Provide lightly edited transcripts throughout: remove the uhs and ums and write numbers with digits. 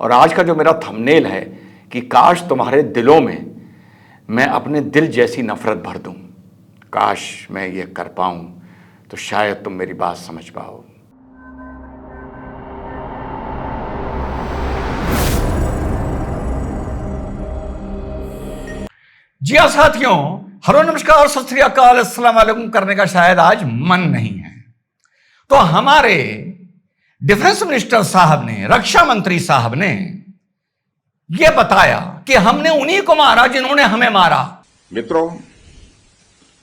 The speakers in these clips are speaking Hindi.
और आज का जो मेरा थंबनेल है कि काश तुम्हारे दिलों में मैं अपने दिल जैसी नफरत भर दूं, काश मैं ये कर पाऊं तो शायद तुम मेरी बात समझ पाओ। जी हाँ साथियों, हेलो नमस्कार सत श्री अकाल अस्सलाम वालेकुम करने का शायद आज मन नहीं है। तो हमारे डिफेंस मिनिस्टर साहब ने, रक्षा मंत्री साहब ने यह बताया कि हमने उन्हीं को मारा जिन्होंने हमें मारा। मित्रों,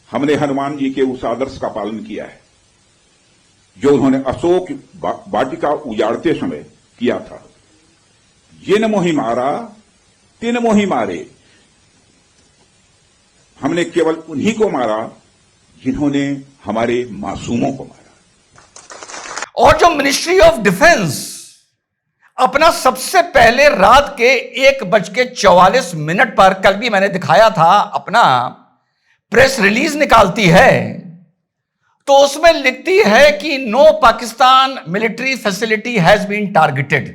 हमने हनुमान जी के उस आदर्श का पालन किया है जो उन्होंने अशोक वाटिका उजाड़ते समय किया था। जिन मोहि मारा तिन मोहि मारे। हमने केवल उन्हीं को मारा जिन्होंने हमारे मासूमों को मारा। और जो मिनिस्ट्री ऑफ डिफेंस अपना सबसे पहले रात के 1:44 पर, कल भी मैंने दिखाया था, अपना प्रेस रिलीज निकालती है तो उसमें लिखती है कि no Pakistan military facility has been targeted.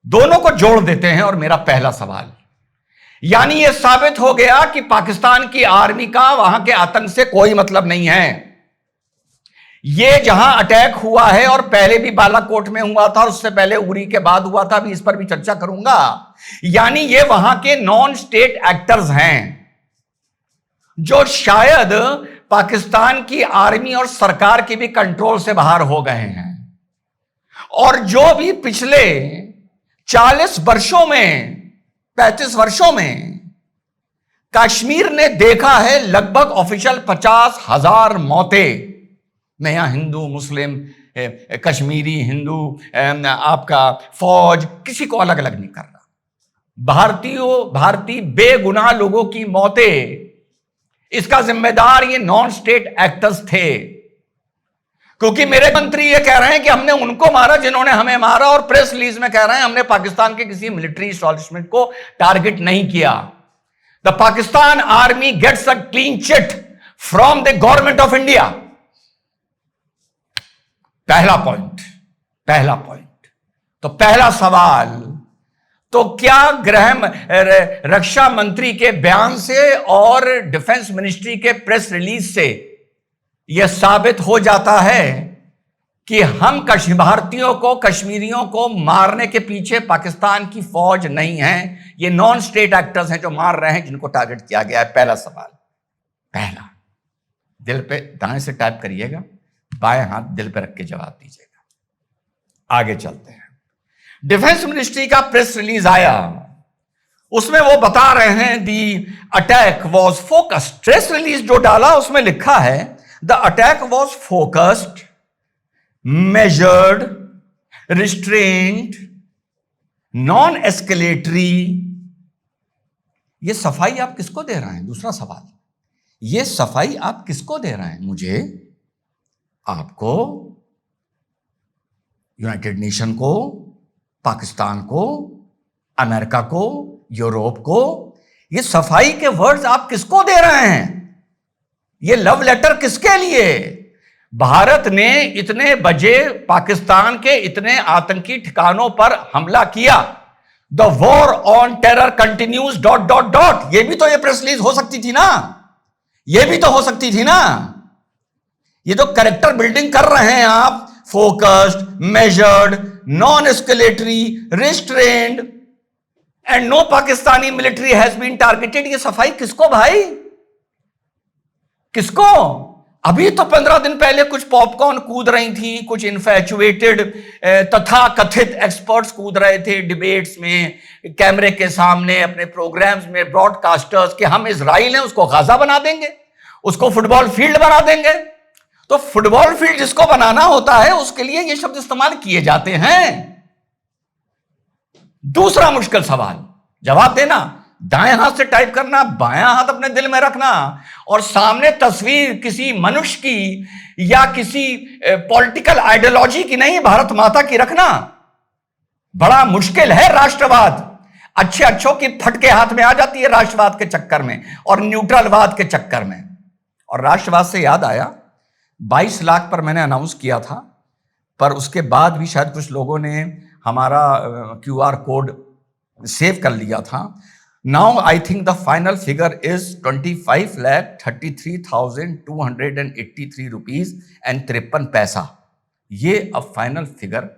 दोनों को जोड़ देते हैं और मेरा पहला सवाल, यानी यह साबित हो गया कि पाकिस्तान की आर्मी का वहां के आतंक से कोई मतलब नहीं है। यह जहां अटैक हुआ है, और पहले भी बालाकोट में हुआ था और उससे पहले उरी के बाद हुआ था, अभी इस पर भी चर्चा करूंगा, यानी ये वहां के नॉन स्टेट एक्टर्स हैं जो शायद पाकिस्तान की आर्मी और सरकार के भी कंट्रोल से बाहर हो गए हैं। और जो भी पिछले 40 वर्षों में, 35 वर्षों में कश्मीर ने देखा है लगभग ऑफिशियल 50,000 मौतें। मैं यहां हिंदू मुस्लिम, कश्मीरी हिंदू, आपका फौज, किसी को अलग अलग नहीं कर रहा। भारतीय बेगुनाह लोगों की मौतें, इसका जिम्मेदार ये नॉन स्टेट एक्टर्स थे। क्योंकि मेरे मंत्री ये कह रहे हैं कि हमने उनको मारा जिन्होंने हमें मारा, और प्रेस रिलीज में कह रहे हैं हमने पाकिस्तान के किसी मिलिट्री एस्टैब्लिशमेंट को टारगेट नहीं किया। The Pakistan army gets a clean chit from the government of India. पहला पॉइंट। तो पहला सवाल, तो क्या रक्षा मंत्री के बयान से और डिफेंस मिनिस्ट्री के प्रेस रिलीज से यह साबित हो जाता है कि हम भारतीयों को, कश्मीरियों को मारने के पीछे पाकिस्तान की फौज नहीं है, ये नॉन स्टेट एक्टर्स हैं जो मार रहे हैं, जिनको टारगेट किया गया है। पहला सवाल, पहला, दिल पे दाएं से टाइप करिएगा, बाएं हाथ दिल पे रख के जवाब दीजिएगा। आगे चलते हैं। डिफेंस मिनिस्ट्री का प्रेस रिलीज आया, उसमें वो बता रहे हैं दी attack was focused. Press release जो डाला उसमें लिखा है the attack was focused, measured, restraint, non escalatory. ये सफाई आप किसको दे रहे हैं? दूसरा सवाल, ये सफाई आप किसको दे रहे हैं? मुझे, आपको, यूनाइटेड नेशन को, पाकिस्तान को, अमेरिका को, यूरोप को? ये सफाई के वर्ड्स आप किसको दे रहे हैं? ये लव लेटर किसके लिए? भारत ने इतने बजे पाकिस्तान के इतने आतंकी ठिकानों पर हमला किया, the war on terror continues ... ये भी तो ये प्रेस रिलीज हो सकती थी ना, ये भी तो हो सकती थी ना। ये तो कैरेक्टर बिल्डिंग कर रहे हैं आप, focused, measured, non escalatory, restrained and no Pakistani military has been targeted. ये सफाई किसको भाई, किसको? अभी तो 15 दिन पहले कुछ पॉपकॉर्न कूद रही थी, कुछ इन्फैचुएटेड तथा कथित एक्सपर्ट्स कूद रहे थे डिबेट्स में, कैमरे के सामने, अपने प्रोग्राम्स में, ब्रॉडकास्टर्स, कि हम इजराइल हैं उसको गाजा बना देंगे, उसको फुटबॉल फील्ड बना देंगे। तो फुटबॉल फील्ड जिसको बनाना होता है उसके लिए ये शब्द इस्तेमाल किए जाते हैं। दूसरा मुश्किल सवाल, जवाब देना, दाएं हाथ से टाइप करना, बायां हाथ अपने दिल में रखना, और सामने तस्वीर किसी मनुष्य की या किसी पॉलिटिकल आइडियोलॉजी की नहीं, भारत माता की रखना। बड़ा मुश्किल है राष्ट्रवाद। अच्छों की फटके हाथ में आ जाती है राष्ट्रवाद के चक्कर में और न्यूट्रलवाद के चक्कर में। और राष्ट्रवाद से याद आया, 22 लाख पर मैंने अनाउंस किया था, पर उसके बाद भी शायद कुछ लोगों ने हमारा QR कोड सेव कर लिया था। Now I think the final figure is 25,33,283 rupees and 53 पैसा। ये अब फाइनल फिगर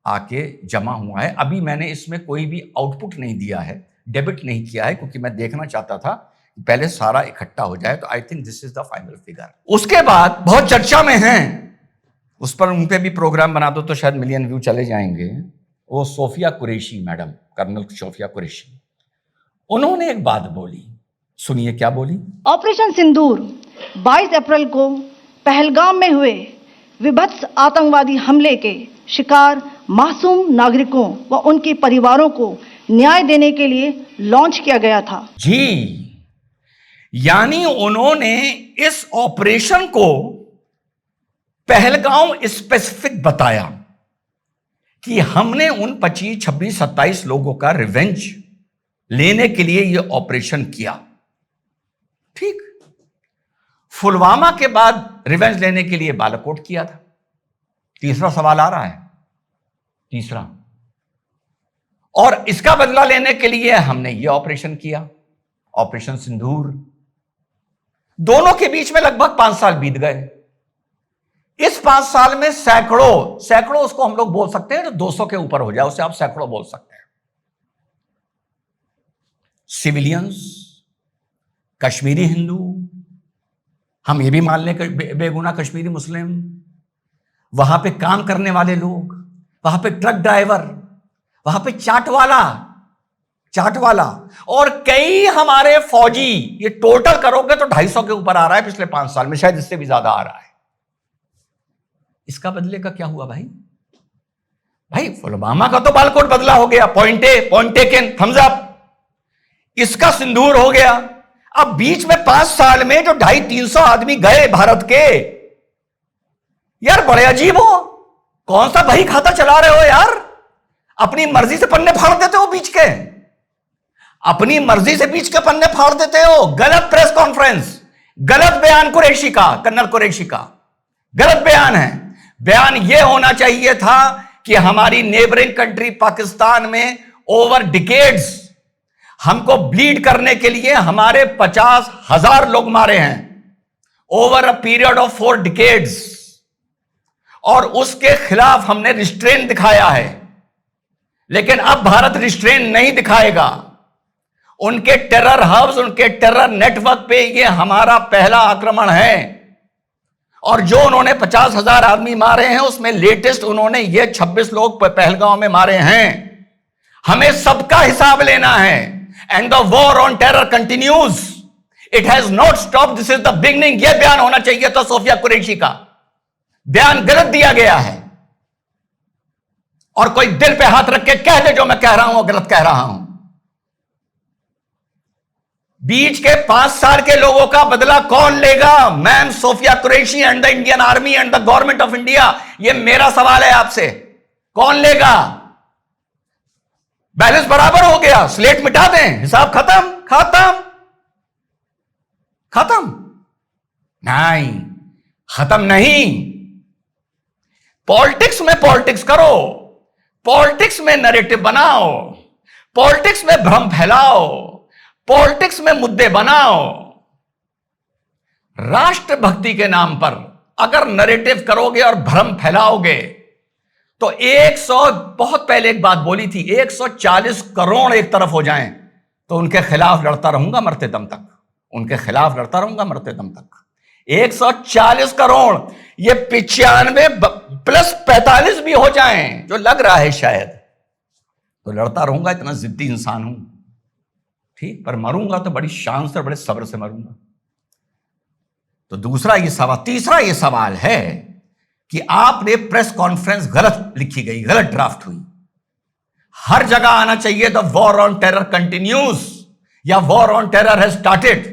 आके जमा हुआ है। अभी मैंने इसमें कोई भी आउटपुट नहीं दिया है, डेबिट नहीं किया है, क्योंकि मैं देखना चाहता था कि पहले सारा इकट्ठा हो जाए। तो I think this is the final figure. उसके बाद बहुत चर्चा में हैं, उस पर उन पे भी प्रोग्राम बना दो तो शायद मिलियन व्यू चले जाएंगे। वो सोफिया कुरैशी मैडम, कर्नल सोफिया कुरैशी, उन्होंने एक बात बोली, सुनिए क्या बोली। ऑपरेशन सिंदूर 22 अप्रैल को पहलगाम में हुए विभत्स आतंकवादी हमले के शिकार मासूम नागरिकों व उनके परिवारों को न्याय देने के लिए लॉन्च किया गया था। जी, यानी उन्होंने इस ऑपरेशन को पहलगाम स्पेसिफिक बताया कि हमने उन 25, 26, 27 लोगों का रिवेंज लेने के लिए यह ऑपरेशन किया। ठीक, पुलवामा के बाद रिवेंज लेने के लिए बालाकोट किया था। तीसरा सवाल आ रहा है, तीसरा, और इसका बदला लेने के लिए हमने यह ऑपरेशन किया, ऑपरेशन सिंदूर। दोनों के बीच में लगभग 5 साल बीत गए। इस 5 साल में सैकड़ों उसको हम लोग बोल सकते हैं, तो 200 के ऊपर हो जाए उसे आप सैकड़ों बोल सकते हैं, सिविलियंस, कश्मीरी हिंदू, हम ये भी मान लें बेगुनाह कश्मीरी मुस्लिम, वहां पे काम करने वाले लोग, वहां पे ट्रक ड्राइवर, वहां पे चाट वाला और कई हमारे फौजी। ये टोटल करोगे तो 250 के ऊपर आ रहा है पिछले 5 साल में, शायद इससे भी ज्यादा आ रहा है। इसका बदले का क्या हुआ भाई? पुलवामा का तो बालाकोट बदला हो गया, पॉइंट टेकन, थम्स अप। इसका सिंदूर हो गया। अब बीच में 5 साल में जो 250-300 आदमी गए भारत के, यार बड़े अजीब हो, कौन सा बही खाता चला रहे हो यार? अपनी मर्जी से पन्ने फाड़ देते हो बीच के, अपनी मर्जी से बीच के पन्ने फाड़ देते हो। गलत प्रेस कॉन्फ्रेंस, गलत बयान कुरैशी का, कर्नल कुरैशी का गलत बयान है। बयान यह होना चाहिए था कि हमारी नेबरिंग कंट्री पाकिस्तान में ओवर डिकेड्स हमको ब्लीड करने के लिए हमारे 50,000 लोग मारे हैं over a period of 4 decades, और उसके खिलाफ हमने रिस्ट्रेन दिखाया है। लेकिन अब भारत रिस्ट्रेन नहीं दिखाएगा। उनके टेरर हब्स, उनके टेरर नेटवर्क पे यह हमारा पहला आक्रमण है। और जो उन्होंने 50,000 आदमी मारे हैं, उसमें लेटेस्ट उन्होंने ये 26 लोग पहलगाम में मारे हैं। हमें सबका हिसाब लेना है। And the war on terror continues, it has not stop, this is the beginning. यह बयान होना चाहिए था सोफिया कुरैशी का, बयान गलत दिया गया है। और कोई दिल पे हाथ रख के कह दे जो मैं कह रहा हूं गलत कह रहा हूं। बीच के 5 साल के लोगों का बदला कौन लेगा? Ma'am Sofia Qureshi and the Indian army and the government of India. यह मेरा सवाल है आपसे, कौन लेगा? बैलेंस बराबर हो गया, स्लेट मिटा दें, हिसाब खत्म। नहीं, खत्म नहीं। पॉलिटिक्स में पॉलिटिक्स करो, पॉलिटिक्स में नैरेटिव बनाओ, पॉलिटिक्स में भ्रम फैलाओ, पॉलिटिक्स में मुद्दे बनाओ। राष्ट्रभक्ति के नाम पर अगर नैरेटिव करोगे और भ्रम फैलाओगे तो 100, बहुत पहले एक बात बोली थी, 140 करोड़ एक तरफ हो जाएं तो उनके खिलाफ लड़ता रहूंगा मरते दम तक, उनके खिलाफ लड़ता रहूंगा मरते दम तक। 140 करोड़, ये 95 प्लस 45 भी हो जाएं, जो लग रहा है शायद, तो लड़ता रहूंगा। इतना जिद्दी इंसान हूं, ठीक, पर मरूंगा तो बड़ी शान से, बड़े सब्र से मरूंगा। तो दूसरा ये सवाल, तीसरा ये सवाल है कि आपने प्रेस कॉन्फ्रेंस गलत लिखी गई, गलत ड्राफ्ट हुई। हर जगह आना चाहिए the war on terror continues या war on terror has started,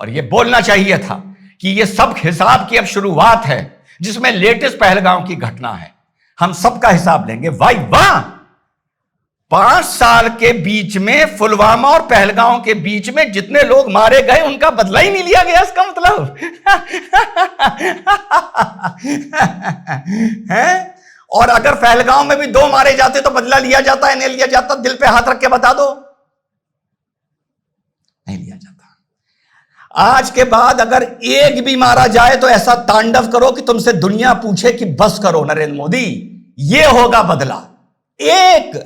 और यह बोलना चाहिए था कि यह सब हिसाब की अब शुरुआत है, जिसमें लेटेस्ट पहलगाम की घटना है। हम सबका हिसाब लेंगे। वाह, 5 साल के बीच में, पुलवामा और पहलगाम के बीच में जितने लोग मारे गए उनका बदला ही नहीं लिया गया, इसका मतलब है। और अगर पहलगांव में भी 2 मारे जाते तो बदला लिया जाता है, नहीं लिया जाता? दिल पे हाथ रख के बता दो, नहीं लिया जाता। आज के बाद अगर एक भी मारा जाए तो ऐसा तांडव करो कि तुमसे दुनिया पूछे कि बस करो नरेंद्र मोदी, ये होगा बदला। एक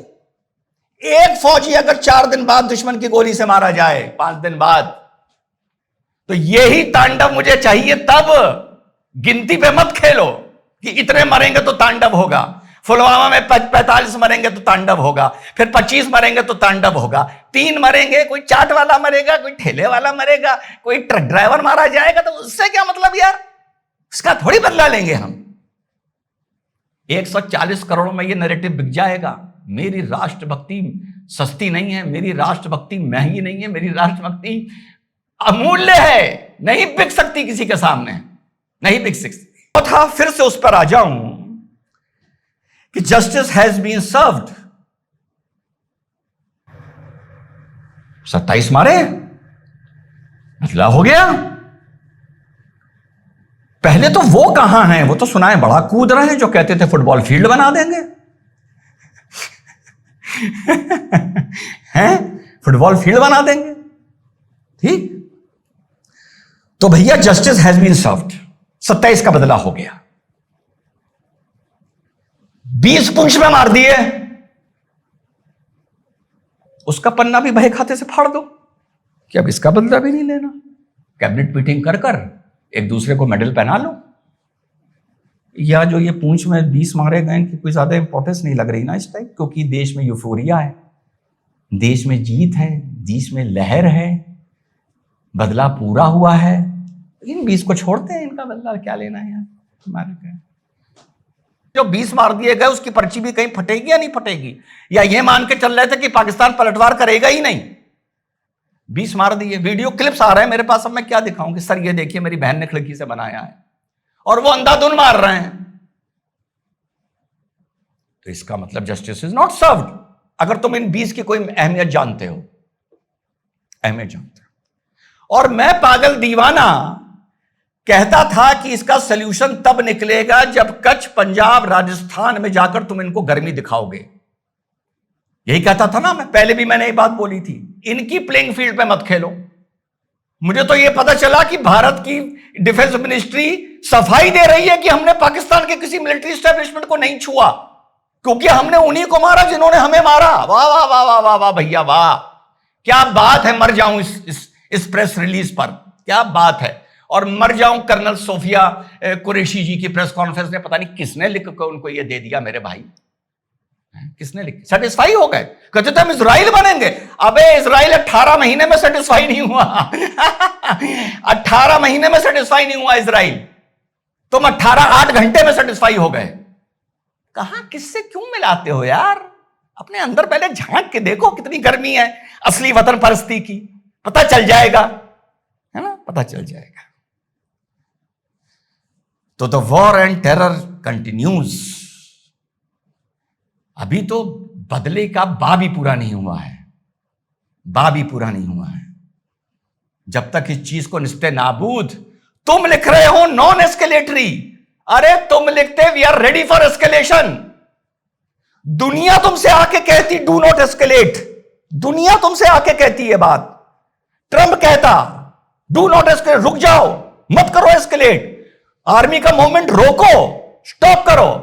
फौजी अगर 4 दिन बाद दुश्मन की गोली से मारा जाए, 5 दिन बाद, तो यही तांडव मुझे चाहिए। तब गिनती पे मत खेलो कि इतने मरेंगे तो तांडव होगा। पुलवामा में 45 मरेंगे तो तांडव होगा, फिर 25 मरेंगे तो तांडव होगा, 3 मरेंगे, कोई चाट वाला मरेगा, कोई ठेले वाला मरेगा, कोई ट्रक ड्राइवर मारा जाएगा, तो उससे क्या मतलब यार? उसका थोड़ी बदला लेंगे हम। 140 करोड़ में ये नैरेटिव बिक जाएगा। मेरी राष्ट्रभक्ति सस्ती नहीं है, मेरी राष्ट्रभक्ति महंगी नहीं है, मेरी राष्ट्रभक्ति अमूल्य है, नहीं बिक सकती किसी के सामने, नहीं बिक सकती। तो था, फिर से उस पर आ जाऊं कि जस्टिस हैज बीन सर्व्ड। 27 मारे, बदला हो गया। पहले तो वो कहां हैं? वो तो सुनाए बड़ा कूद रहे हैं, जो कहते थे फुटबॉल फील्ड बना देंगे। हैं? फुटबॉल फील्ड बना देंगे, ठीक? तो भैया जस्टिस हैज बीन सर्व्ड, 27 का बदला हो गया। 20 पुंछ में मार दिए, उसका पन्ना भी बहे खाते से फाड़ दो कि अब इसका बदला भी नहीं लेना। कैबिनेट मीटिंग कर कर एक दूसरे को मेडल पहना लो। या जो ये पूंछ में 20 मारे गए, इनकी कोई ज्यादा इंपॉर्टेंस नहीं लग रही ना इस टाइम, क्योंकि देश में यूफोरिया है, देश में जीत है, देश में लहर है, बदला पूरा हुआ है। इन 20 को छोड़ते हैं, इनका बदला क्या लेना है यार हमारे का। जो 20 मार दिए गए उसकी पर्ची भी कहीं फटेगी या नहीं फटेगी? या ये मान के चल रहे थे कि पाकिस्तान पलटवार करेगा ही नहीं? 20 मार दिए, वीडियो क्लिप्स आ रहे हैं मेरे पास। अब मैं क्या दिखाऊं कि सर ये देखिए मेरी बहन ने खिड़की से बनाया है, और वो अंधाधुन मार रहे हैं। तो इसका मतलब जस्टिस इज नॉट सर्व्ड। अगर तुम इन 20 की कोई अहमियत जानते हो, अहमियत जानते हो। और मैं पागल दीवाना कहता था कि इसका सलूशन तब निकलेगा जब कच्छ, पंजाब, राजस्थान में जाकर तुम इनको गर्मी दिखाओगे। यही कहता था ना मैं, पहले भी मैंने ये बात बोली थी। इनकी प्लेइंग फील्ड पे मत खेलो। मुझे तो यह पता चला कि भारत की डिफेंस मिनिस्ट्री सफाई दे रही है कि हमने पाकिस्तान के किसी मिलिट्री एस्टेब्लिशमेंट को नहीं छुआ, क्योंकि हमने उन्हीं को मारा जिन्होंने हमें मारा। वाह वाह वाह वाह वाह वाह भैया वाह, क्या बात है। मर जाऊं इस प्रेस रिलीज पर, क्या बात है। और मर जाऊं कर्नल सोफिया कुरैशी जी की प्रेस कॉन्फ्रेंस में, पता नहीं किसने लिख कर उनको यह दे दिया मेरे भाई, किसने लिख। सेटिस्फाई हो गए, कहते थे हम इजराइल बनेंगे। अबे इजराइल 18 महीने में सेटिस्फाई नहीं हुआ। 18 महीने में सेटिस्फाई नहीं हुआ इजराइल, तुम 8 घंटे में सेटिस्फाई हो गए। कहां किससे क्यों मिलाते हो यार? अपने अंदर पहले झांक के देखो कितनी गर्मी है असली वतन परस्ती की, पता चल जाएगा, है ना, पता चल जाएगा। तो the war and terror continues. अभी तो बदले का बा भी पूरा नहीं हुआ है, बा भी पूरा नहीं हुआ है। जब तक इस चीज को निस्ते नाबूद, तुम लिख रहे हो नॉन एस्केलेटरी, अरे तुम लिखते we are ready for escalation. दुनिया तुमसे आके कहती डू नॉट एस्केलेट, दुनिया तुमसे आके कहती है बात। ट्रंप कहता डू नॉट एस्केलेट, रुक जाओ, मत करो एस्केलेट, आर्मी का मूवमेंट रोको, स्टॉप करो,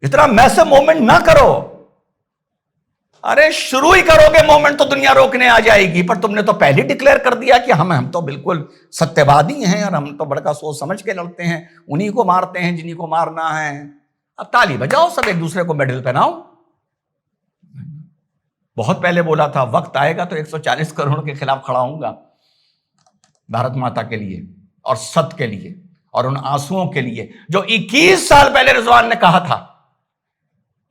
इतना मैसिव मूवमेंट ना करो। अरे शुरू ही करोगे मूवमेंट तो दुनिया रोकने आ जाएगी। पर तुमने तो पहले डिक्लेयर कर दिया कि हम तो बिल्कुल सत्यवादी हैं और हम तो बड़का सोच समझ के लड़ते हैं, उन्हीं को मारते हैं जिन्हीं को मारना है। अब ताली बजाओ, सब एक दूसरे को मेडल पहनाओ। बहुत पहले बोला था वक्त आएगा तो 140 करोड़ के खिलाफ खड़ा होऊंगा, भारत माता के लिए और सत्य के लिए और उन आंसुओं के लिए जो 21 साल पहले रिजवान ने कहा था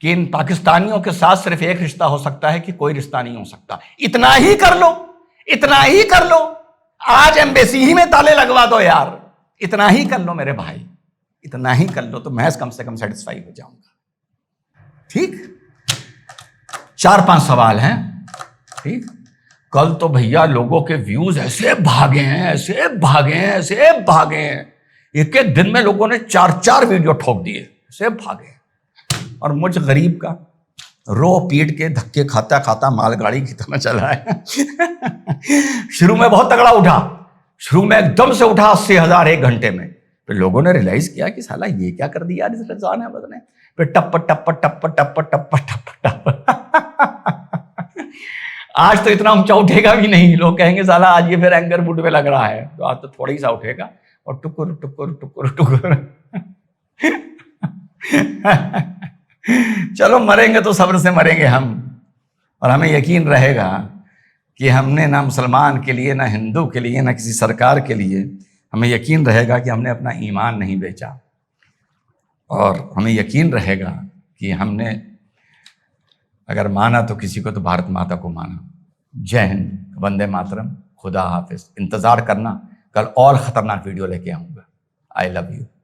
कि इन पाकिस्तानियों के साथ सिर्फ एक रिश्ता हो सकता है कि कोई रिश्ता नहीं हो सकता। इतना ही कर लो, इतना ही कर लो। आज एम्बेसी ही में ताले लगवा दो यार, इतना ही कर लो मेरे भाई, इतना ही कर लो तो मैं कम से कम सेटिस्फाई हो जाऊंगा। ठीक, 4-5 सवाल हैं। ठीक, कल तो भैया लोगों के व्यूज ऐसे भागे हैं, ऐसे भागे हैं, ऐसे भागे हैं, एक एक दिन में लोगों ने 4-4 वीडियो ठोक दिए, ऐसे भागे। और मुझ गरीब का रो पीट के धक्के खाता खाता मालगाड़ी की तरह चला है। शुरू में बहुत तगड़ा उठा, शुरू में एकदम से उठा 80,000 एक घंटे में। फिर लोगों ने रियलाइज किया कि साला ये क्या कर दिया इस रजान अहमद ने। फिर टप टप टप टप टप टप टप। आज तो इतना ऊंचा उठेगा भी नहीं, लोग कहेंगे साला आज ये फिर एंगर बुड में लग रहा है, तो आज तो थोड़ा ही सा उठेगा और टुकुर टुकुर टुकुर टुकुर। चलो मरेंगे तो सब्र से मरेंगे हम, और हमें यकीन रहेगा कि हमने ना मुसलमान के लिए, ना हिंदू के लिए, ना किसी सरकार के लिए, हमें यकीन रहेगा कि हमने अपना ईमान नहीं बेचा, और हमें यकीन रहेगा कि हमने अगर माना तो किसी को तो भारत माता को माना। जय हिंद, वंदे मातरम, खुदा हाफिज। इंतज़ार करना, कल और ख़तरनाक वीडियो लेके आऊँगा। I love you.